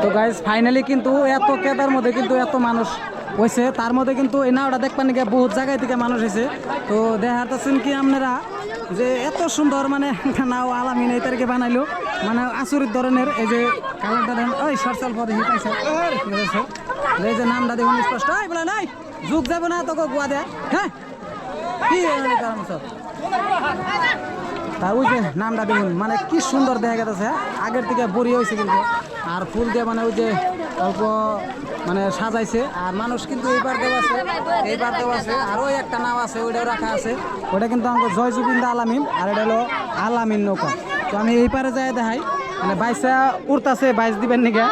তো guys finally কিন্তু এত কেদার মধ্যে কিন্তু এত মানুষ হয়েছে, তার মধ্যে কিন্তু এই নাওটা দেখবেন নাকি বহুত জায়গায় থেকে মানুষ হয়েছে। তো দেখাতেছেন কি আপনারা যে এত সুন্দর মানে নাও আলামিন এই তারিখে বানাইলো, মানে আচরিত ধরনের। এই যে কালারটা দেন ওই সরসাল পদে পাইছে, এই যে নামটা দেখুন স্পষ্ট বলে নাই যুগ যাবে না তোকে গুয়া দেয়। হ্যাঁ কি তা ওই যে নামটা দেখুন, মানে কি সুন্দর দেখা গেছে, আগের থেকে বড়ি হয়েছে কিন্তু। আর ফুল দিয়ে মানে ওই যে অল্প মানে সাজাইছে। আর মানুষ কিন্তু এইবার দেওয়া আছে, এইবার দেওয়া আছে। আর ওই একটা নাম আছে ওইটাও রাখা আছে, ওটা কিন্তু আমাকে জয় জুবিন্দা আলামিন, আর এটা হলো আলামিন নৌকা। তো আমি এই পারে যাই দেখাই, মানে বাইসা উঠতেছে, বাইস দিবেন নিকে।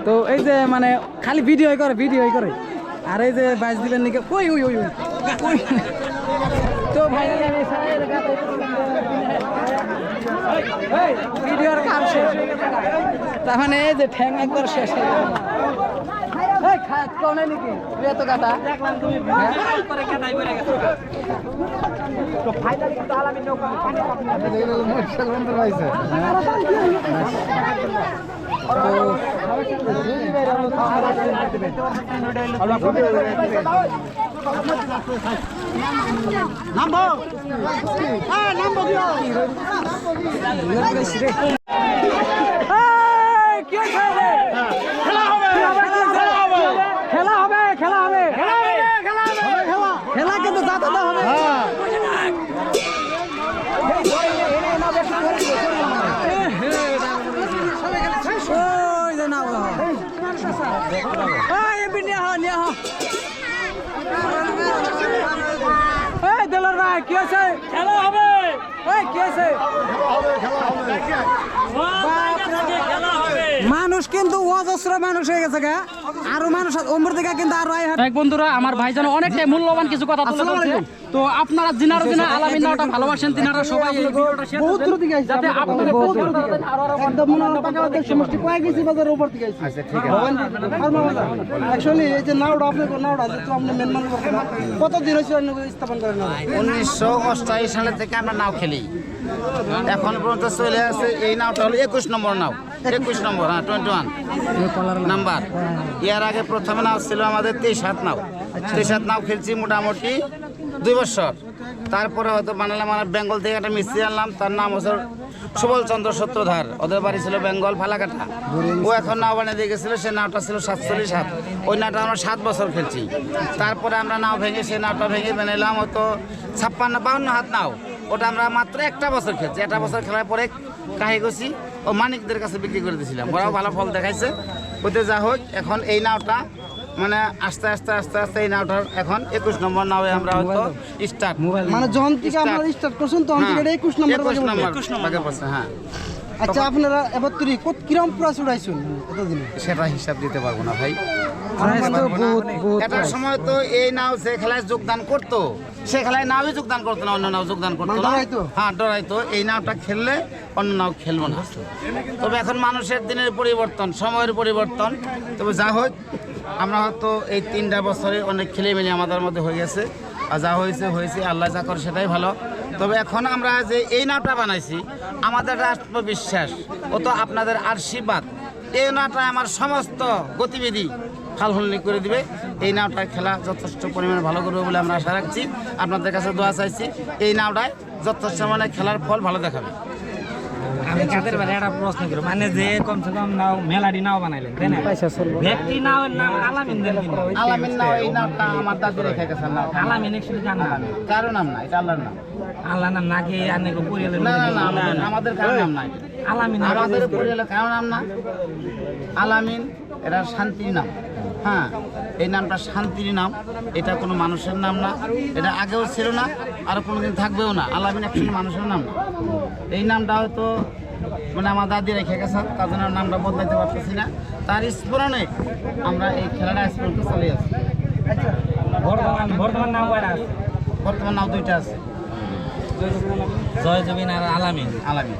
তো এই যে মানে খালি ভিডিও করে আর এই যে বাইস দিবেন নিকে ওই ওই ওই ওই। তো ভাই ভিডিওর কাম শেষ, তার মানে এই যে ঠ্যাং একবার শেষ হয়ে গেল। নাকি এত কাটা খেলা কিন্তু যাতে হবে। দেলোর ভাই কি আছে? খেলা হবে। কি আছে? মানুষ কিন্তু অজস্র মানুষ হয়ে গেছে গা, আরো মানুষ ওমর দিকে কিন্তু আরো এক বন্ধুরা আমার ভাই জানো অনেকটাই মূল্যবান কিছু কথা তুলে ধরছে। তো আপনারা জিনার জিনা আলামিন নাওটা ভালোবাসেন, তিনারা সবাই এই ভিডিওটা শেয়ার করবেন, বহুত দূর থেকে যাতে আপনাদের বহুত দূর থেকে একদম মনে পাকাবাদের সমষ্টি কয় গেছি বাজারের উপর থেকে আইছি। আচ্ছা ঠিক আছে। অ্যাকচুয়ালি এই যে নাওটা আপনাদের নাওটা যেটা আপনি মেন মানুষ কত দিন হইছে স্থাপন করেন? 1988 সালে থেকে আমরা নাও খেলি, এখন পর্যন্ত চলে আসে। এই নাওটা হলো 21 নম্বর নাও, 21 নম্বর, হ্যাঁ 21 নাম্বার। এর আগে প্রথমে নাও ছিল আমাদের 23 নাও, 23 নাও খেলছি মোটামুটি 2 বছর। তারপরে হয়তো বানালাম আমার বেঙ্গল থেকে একটা মিস্ত্রি আনলাম, তার নাম হচ্ছে সুবল চন্দ্র সূত্রধার, ওদের বাড়ি ছিল বেঙ্গল ফালাকাটা। ও এখন নাও বানিয়ে দিয়ে গেছিলো, সে নাওটা ছিল 47 হাত। ওই নাওটা আমরা 7 বছর খেলছি। তারপরে আমরা নাও ভেঙে সেই নাওটা ভেঙে বানালাম হয়তো 56-52 হাত নাও, ওটা আমরা মাত্র একটা বছর খেলছি। একটা বছর খেলার পরে কাহি গেছি ও মানিকদের কাছে বিক্রি করে দিয়েছিলাম, ওরাও ভালো ফল দেখাইছে। ওতে যা হোক এখন এই নাওটা মানে আস্তে আস্তে আস্তে আস্তে এই নাওটার এখন 21 নম্বর নাওয়ে আমরা হয়তো স্টার্ট, মানে যখন থেকে আমরা স্টার্ট করছেন তখন থেকে 21 নম্বর ভাগে পড়ছে। হ্যাঁ আচ্ছা, আপনারা এবার তুই কিরম প্রাইস উঠাইছেন এতদিনে? সেটা হিসাব দিতে পারবো না ভাই। একটা সময় তো এই নাও যে খেলায় যোগদান করতো, সে খেলায় নাওই যোগদান করতো না, অন্য নাও যোগদান করতো না। হ্যাঁ ডরাইতো, এই নাওটা খেললে অন্য নাও খেলবো না। তবে এখন মানুষের দিনের পরিবর্তন, সময়ের পরিবর্তন। তবে যা হোক আমরা হয়তো এই 3টা বছরে অনেক খেলে মেলে আমাদের মধ্যে হয়ে গেছে, আর যা হয়েছে হয়েছে, আল্লাহ যা করে সেটাই ভালো। তবে এখন আমরা যে এই নাওটা বানাইছি আমাদের আত্মবিশ্বাস, ও তো আপনাদের আশীর্বাদ। এই নাওটা আমার সমস্ত গতিবিধি হালহল্লি করে দিবে। এই নাওটার খেলা যথেষ্ট পরিমাণে ভালো করবে বলে আমরা আশা রাখছি। আপনাদের কাছে দোয়া চাইছি এই নাওটায় যথেষ্ট মানে খেলার ফল ভালো দেখাবে। আমি কাদের বারে একটা প্রশ্ন করি মানে যে কমসে কম নাও মেলাডি নাও বানাইলেন তাই না পয়সা চলবো ব্যক্তি নাওয়ের নাম আলামিন দেন কিন্তু আলামিন নাও এই নামটা আমার দাদি রেখে গেছেন নাও আলামিন একচুয়ালি কার নাম কারো নাম না এটা আল্লাহর নাম আল্লাহ নাম নাকি আনেক পরিয়ালের না না না আমাদের কারো নাম নাই আলামিন আমাদের পরিবারের কারো নাম না আলামিন এটা শান্তির নাম হ্যাঁ এই নামটা শান্তির নাম এটা কোনো মানুষের নাম না এটা আগেও ছিল না আর কোনোদিন থাকবেও না আলামিন একচুয়ালি মানুষের নাম না এই নামটা হয়তো মানে আমার দাদি রেখে গেছে তার জন্য নামটা বদলাইতে পারতেছি না তার স্মরণে আমরা এই খেলাটা আজ পর্যন্ত চলে যাচ্ছি বর্তমান নাম কয়টা আছে বর্তমান নাম দুইটা আছে জয় জবিন আর আলামিন আলামিন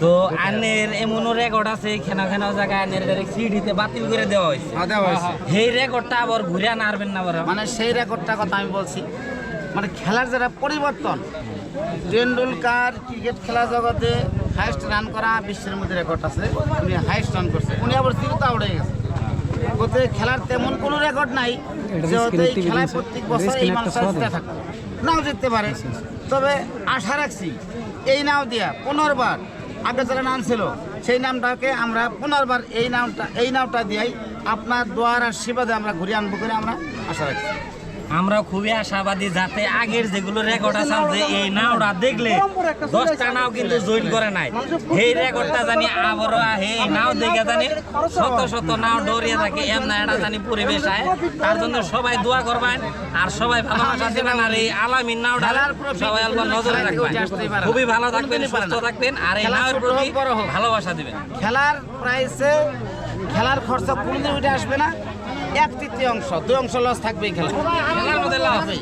তো আনের এমনও রেকর্ড আছে খেনা খেনা জায়গায় আনের সিডিতে বাতিল করে দেওয়া হয়েছে দেওয়া হয়েছে সেই রেকর্ডটা আবার ঘুরে আনবেন না বড় মানে সেই রেকর্ডটা কথা আমি বলছি মানে খেলার যারা পরিবর্তন টেন্ডুলকার ক্রিকেট খেলা জগতে হাইস্ট রান করা বিশ্বের মধ্যে রেকর্ড আছে উনি হাইস্ট রান করছে উনি আবার চিরতা উড়ে গেছে ওতে খেলার তেমন কোনো রেকর্ড নাই যে ওতে এই খেলায় প্রত্যেক বছর এই মানুষটা জিতে থাকতো নাও জিততে পারে তবে আশা রাখছি এই নাও দিয়া পুনর্বার আগে যারা নাম ছিল সেই নামটাকে আমরা পুনর্বার এই নামটা দিয়াই আপনার দোয়ার আশীর্বাদে আমরা ঘুরিয়ে আনবো করে আমরা আশা রাখছি আমরা খুবই আশাবাদী যাতে আগের যেগুলো রেকর্ড আছে যে এই নাওটা দেখলে 10টা নাও কিন্তু জয়েন করে নাই এই রেকর্ডটা জানি আবার এই নাও দেখে জানি শত শত নাও দৌড়িয়ে থাকে এমন একটা জানি পরিবেশ আয় তার জন্য সবাই দোয়া করবেন আর সবাই ভালোবাসা দিবেন আর এই আলামিন নাওটা সবাই অল্প নজরে রাখবেন খুবই ভালো থাকবেন সুস্থ থাকবেন আর এই নাওর প্রতি ভালোবাসা দিবেন খেলার প্রাইসে খেলার খরচ কোনোদিন উঠে আসবে না 1/3 2 লস থাকবে এই খেলা খেলার মধ্যে লাভ হবে